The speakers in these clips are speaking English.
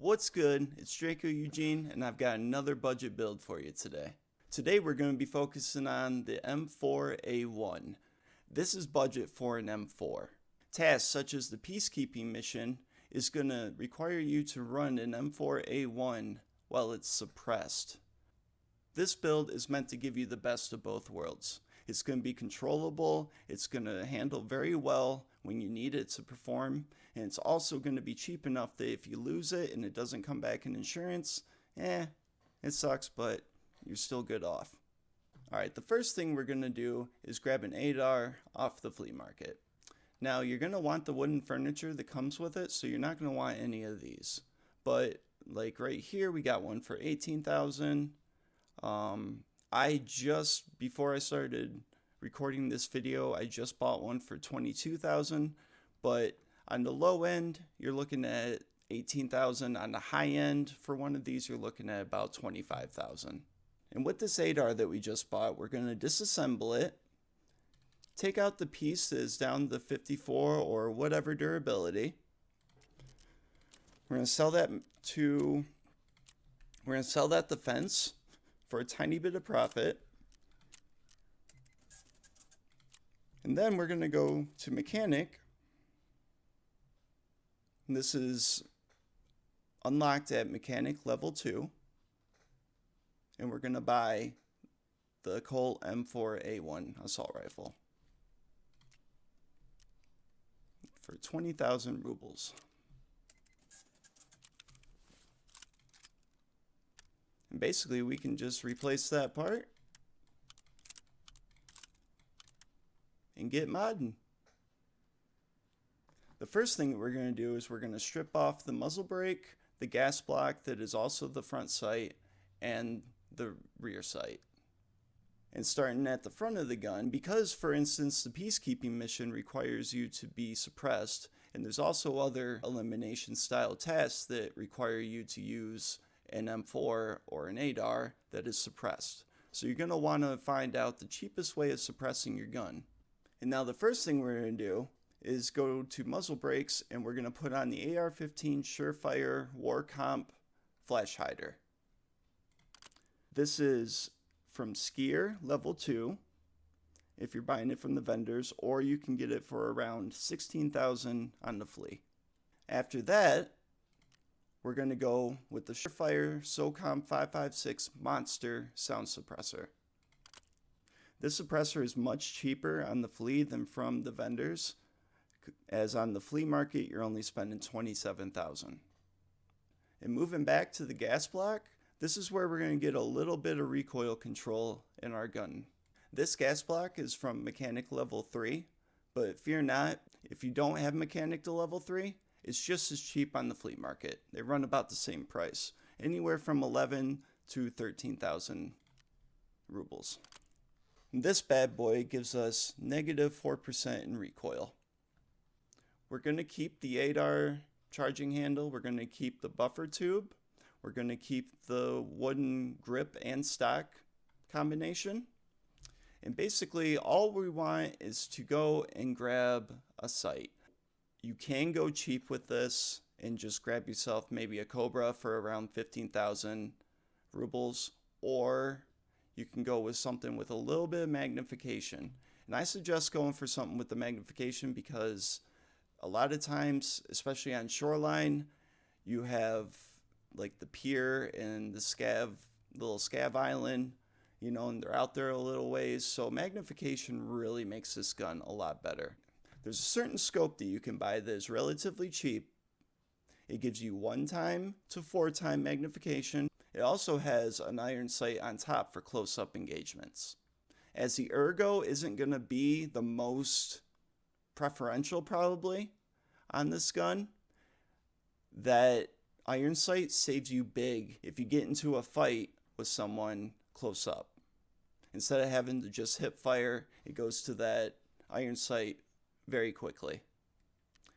What's good? It's Draco Eugene, and I've got another budget build for you today. Today we're going to be focusing on the M4A1. This is budget for an M4. Tasks such as the peacekeeping mission is going to require you to run an M4A1 while it's suppressed. This build is meant to give you the best of both worlds. It's going to be controllable, it's going to handle very well when you need it to perform, and it's also going to be cheap enough that if you lose it and it doesn't come back in insurance, it sucks, but you're still good off. Alright, the first thing we're going to do is grab an ADAR off the flea market. Now, you're going to want the wooden furniture that comes with it, so you're not going to want any of these. But, like right here, we got one for $18,000. Before I started recording this video, I just bought one for $22,000, but on the low end, you're looking at $18,000. On the high end, for one of these, you're looking at about $25,000. And with this ADAR that we just bought, we're going to disassemble it, take out the piece that is down to 54 or whatever durability. We're going to sell that to Fence for a tiny bit of profit. And then we're going to go to Mechanic. And this is unlocked at Mechanic level 2. And we're going to buy the Colt M4A1 assault rifle for 20,000 rubles. And basically we can just replace that part and get modding. The first thing that we're going to do is we're going to strip off the muzzle brake, the gas block that is also the front sight, and the rear sight. And starting at the front of the gun, because for instance the peacekeeping mission requires you to be suppressed, and there's also other elimination style tasks that require you to use an M4 or an ADAR that is suppressed. So you're going to want to find out the cheapest way of suppressing your gun. And now the first thing we're going to do is go to Muzzle Brakes, and we're going to put on the AR-15 Surefire War Comp Flash Hider. This is from Skier level 2 if you're buying it from the vendors, or you can get it for around $16,000 on the flea. After that, we're going to go with the Surefire SOCOM 556 Monster Sound Suppressor. This suppressor is much cheaper on the flea than from the vendors, as on the flea market you're only spending $27,000. And moving back to the gas block, this is where we're going to get a little bit of recoil control in our gun. This gas block is from Mechanic level 3, but fear not, if you don't have Mechanic to level 3, it's just as cheap on the flea market. They run about the same price, anywhere from 11 to 13,000 rubles. This bad boy gives us negative 4% in recoil. We're going to keep the ADAR charging handle, we're going to keep the buffer tube, we're going to keep the wooden grip and stock combination. And basically all we want is to go and grab a sight. You can go cheap with this and just grab yourself maybe a Cobra for around 15,000 rubles, or you can go with something with a little bit of magnification. And I suggest going for something with the magnification because a lot of times, especially on shoreline, you have like the pier and the little scav island, and they're out there a little ways. So magnification really makes this gun a lot better. There's a certain scope that you can buy that is relatively cheap. It gives you 1x to 4x magnification. It also has an iron sight on top for close-up engagements. As the ergo isn't going to be the most preferential probably on this gun, that iron sight saves you big if you get into a fight with someone close up. Instead of having to just hip fire, it goes to that iron sight very quickly.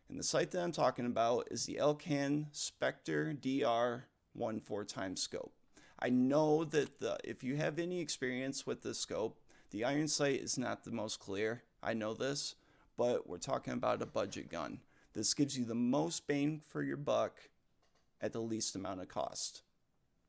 And the sight that I'm talking about is the Elcan Spectre DR 1/4x scope. I know that if you have any experience with this scope, the iron sight is not the most clear. I know this, but we're talking about a budget gun. This gives you the most bang for your buck at the least amount of cost.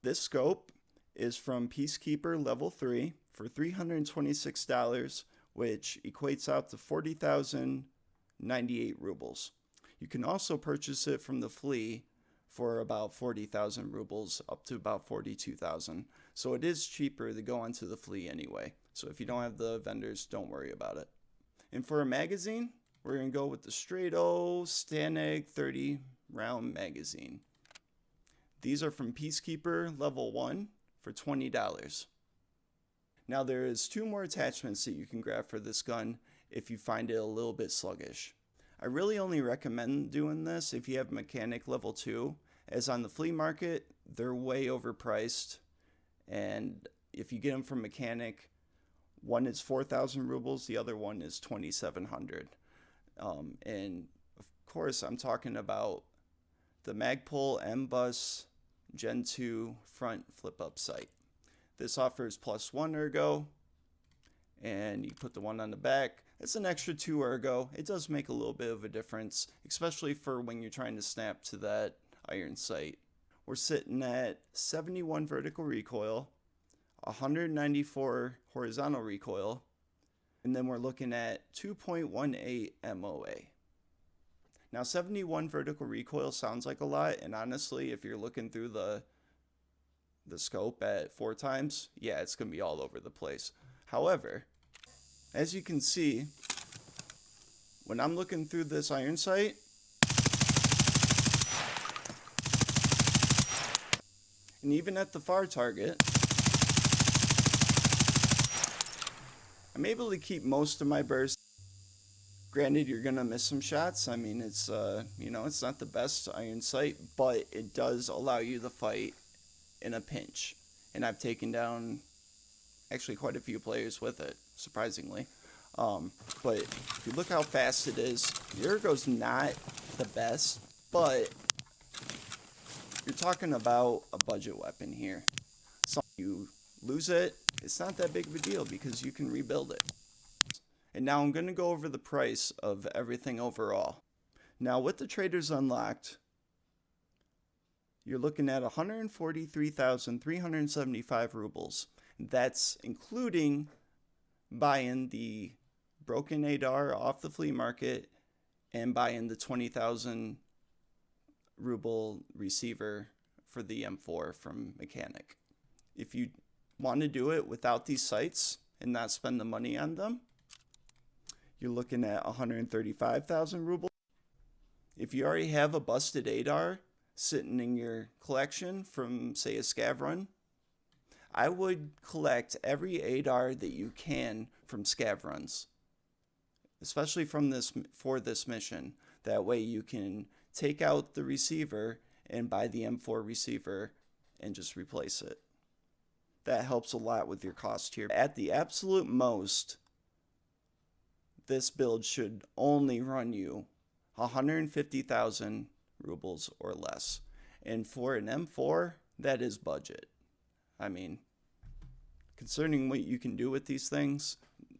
This scope is from Peacekeeper Level 3 for $326, which equates out to 40,098 rubles. You can also purchase it from the flea for about 40,000 rubles up to about 42,000. So it is cheaper to go onto the flea anyway. So if you don't have the vendors, don't worry about it. And for a magazine, we're going to go with the straight O Stanag 30 round magazine. These are from Peacekeeper Level 1 for $20. Now there is 2 more attachments that you can grab for this gun if you find it a little bit sluggish. I really only recommend doing this if you have mechanic level 2, as on the flea market they're way overpriced, and if you get them from mechanic, one is 4,000 rubles, the other one is 2,700. And of course I'm talking about the Magpul M-Bus Gen 2 front flip-up sight. This offers +1 ergo, and you put the one on the back. It's an extra 2 ergo. It does make a little bit of a difference, especially for when you're trying to snap to that iron sight. We're sitting at 71 vertical recoil, 194 horizontal recoil, and then we're looking at 2.18 MOA. Now 71 vertical recoil sounds like a lot, and honestly, if you're looking through the scope at 4 times, yeah, it's going to be all over the place. However, as you can see, when I'm looking through this iron sight, and even at the far target, I'm able to keep most of my bursts. Granted, you're gonna miss some shots. I mean, it's it's not the best iron sight, but it does allow you to fight in a pinch. And I've taken down actually quite a few players with it, surprisingly. But if you look how fast it is, the ergo's not the best, but you're talking about a budget weapon here. So if you lose it, it's not that big of a deal because you can rebuild it. And now I'm going to go over the price of everything overall. Now with the traders unlocked, you're looking at 143,375 rubles. That's including buying the broken ADAR off the flea market and buying the 20,000 ruble receiver for the M4 from mechanic. If you want to do it without these sights and not spend the money on them, you're looking at 135,000 rubles. If you already have a busted ADAR sitting in your collection from, say, a scav run, I would collect every ADAR that you can from scav runs, especially for this mission. That way you can take out the receiver and buy the M4 receiver and just replace it. That helps a lot with your cost here. At the absolute most, this build should only run you 150,000 rubles or less. And for an M4, that is budget. I mean, concerning what you can do with these things,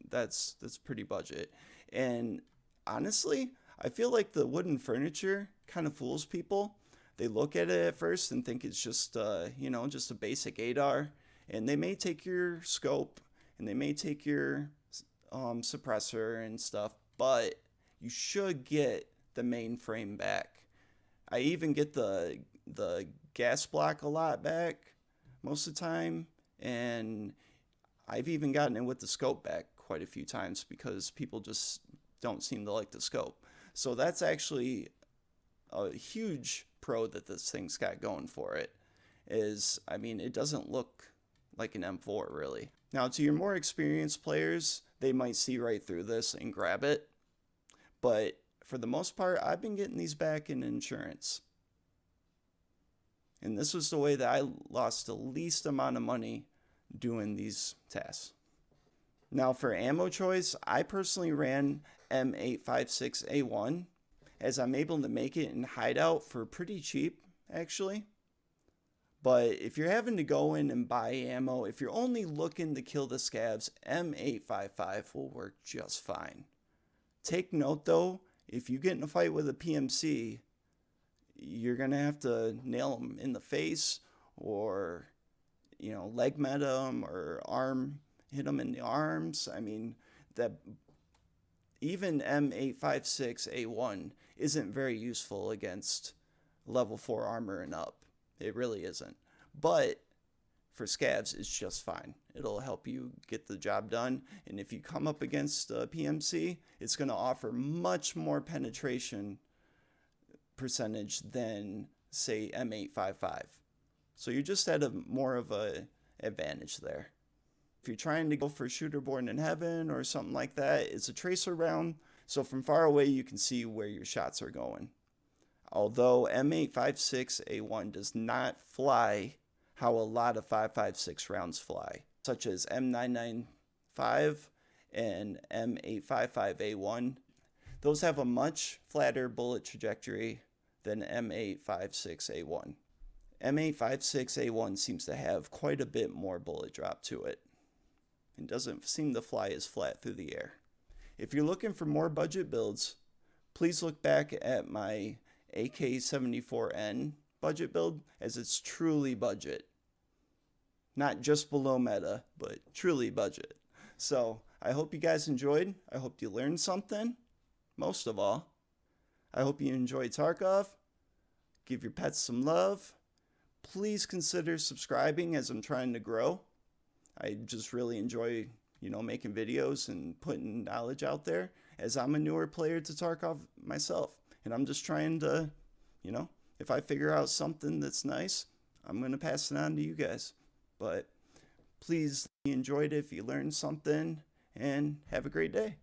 that's pretty budget. And honestly, I feel like the wooden furniture kind of fools people. They look at it at first and think it's just just a basic ADAR, and they may take your scope and they may take your suppressor and stuff, but you should get the main frame back. I even get the gas block a lot back most of the time, and I've even gotten it with the scope back quite a few times because people just don't seem to like the scope. So that's actually a huge pro that this thing's got going for it. I mean, it doesn't look like an M4 really. Now, to your more experienced players, they might see right through this and grab it, but for the most part, I've been getting these back in insurance. And this was the way that I lost the least amount of money doing these tasks. Now for ammo choice, I personally ran M4A1, as I'm able to make it in hideout for pretty cheap, actually. But if you're having to go in and buy ammo, if you're only looking to kill the scavs, M855 will work just fine. Take note though, if you get in a fight with a PMC, you're going to have to nail them in the face, or, leg met them, or hit them in the arms. I mean, that even M856A1 isn't very useful against level 4 armor and up. It really isn't. But for scavs, it's just fine. It'll help you get the job done. And if you come up against a PMC, it's going to offer much more penetration percentage than, say, M855. So you're just at more of a advantage there. If you're trying to go for Shooter Born in Heaven or something like that, it's a tracer round, so from far away you can see where your shots are going. Although M856A1 does not fly how a lot of 5.56 rounds fly, such as M995 and M855A1. Those have a much flatter bullet trajectory than M856A1. M856A1 seems to have quite a bit more bullet drop to it, and doesn't seem to fly as flat through the air. If you're looking for more budget builds, please look back at my AK-74N budget build, as it's truly budget. Not just below meta, but truly budget. So I hope you guys enjoyed. I hope you learned something. Most of all, I hope you enjoyed Tarkov. Give your pets some love. Please consider subscribing, as I'm trying to grow. I just really enjoy, making videos and putting knowledge out there, as I'm a newer player to Tarkov myself. And I'm just trying to, if I figure out something that's nice, I'm going to pass it on to you guys. But please, if you enjoyed it, if you learned something, and have a great day.